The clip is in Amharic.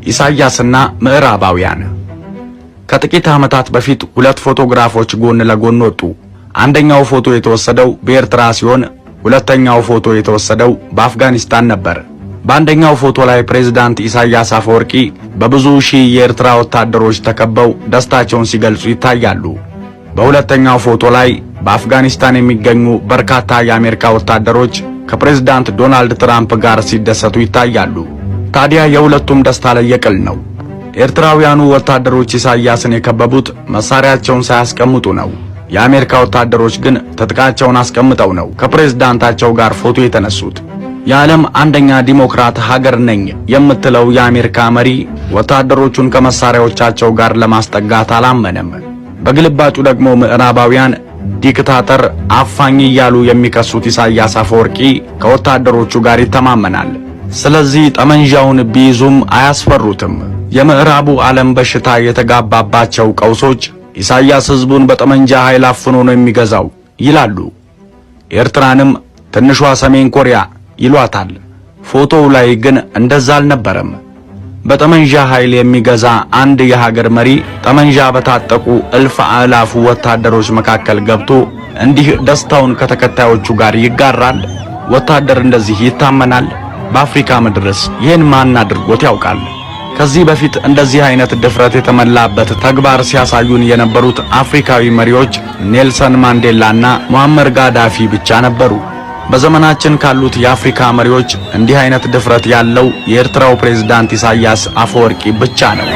ኢሳያስና ምዕራባውያን። ከጥቂት ዓመታት በፊት ሁለት ፎቶግራፎች ጎን ለጎን ወጡ። አንደኛው ፎቶ የተወሰደው በኤርትራ ሲሆን ሁለተኛው ፎቶ የተወሰደው በአፍጋኒስታን ነበር። በአንደኛው ፎቶ ላይ ፕሬዝዳንት ኢሳያስ አፈወርቂ በብዙ ሺህ የኤርትራ ወታደሮች ተከበው ደስታቸውን ሲገልጹ ይታያሉ። በሁለተኛው ፎቶ ላይ በአፍጋኒስታን የሚገኙ በርካታ የአሜሪካ ወታደሮች ከፕሬዝዳንት ዶናልድ ትራምፕ ጋር ሲደሰቱ ይታያሉ። ታዲያ የሁለቱም ደስታ ለየቅል ነው። ኤርትራውያኑ ወታደሮች ኢሳያስን የከበቡት መሳሪያቸውን ሳያስቀምጡ ነው። የአሜሪካ ወታደሮች ግን ትጥቃቸውን አስቀምጠው ነው ከፕሬዝዳንታቸው ጋር ፎቶ የተነሱት። የዓለም አንደኛ ዲሞክራት ሀገር ነኝ የምትለው የአሜሪካ መሪ ወታደሮቹን ከመሳሪያዎቻቸው ጋር ለማስጠጋት አላመነም። በግልባጩ ደግሞ ምዕራባውያን ዲክታተር አፋኝ እያሉ የሚከሱት ኢሳያስ አፈወርቂ ከወታደሮቹ ጋር ይተማመናል። ስለዚህ ጠመንጃውን ቢይዙም አያስፈሩትም። የምዕራቡ ዓለም በሽታ የተጋባባቸው ቀውሶች ኢሳያስ ሕዝቡን በጠመንጃ ኃይል አፍኖ ነው የሚገዛው ይላሉ። ኤርትራንም ትንሿ ሰሜን ኮሪያ ይሏታል። ፎቶው ላይ ግን እንደዛ አልነበረም። በጠመንጃ ኃይል የሚገዛ አንድ የሀገር መሪ ጠመንጃ በታጠቁ እልፍ አእላፉ ወታደሮች መካከል ገብቶ እንዲህ ደስታውን ከተከታዮቹ ጋር ይጋራል? ወታደር እንደዚህ ይታመናል? በአፍሪካ ምድርስ ይህን ማን አድርጎት ያውቃል? ከዚህ በፊት እንደዚህ አይነት ድፍረት የተመላበት ተግባር ሲያሳዩን የነበሩት አፍሪካዊ መሪዎች ኔልሰን ማንዴላና ሙአመር ጋዳፊ ብቻ ነበሩ። በዘመናችን ካሉት የአፍሪካ መሪዎች እንዲህ አይነት ድፍረት ያለው የኤርትራው ፕሬዝዳንት ኢሳያስ አፈወርቂ ብቻ ነው።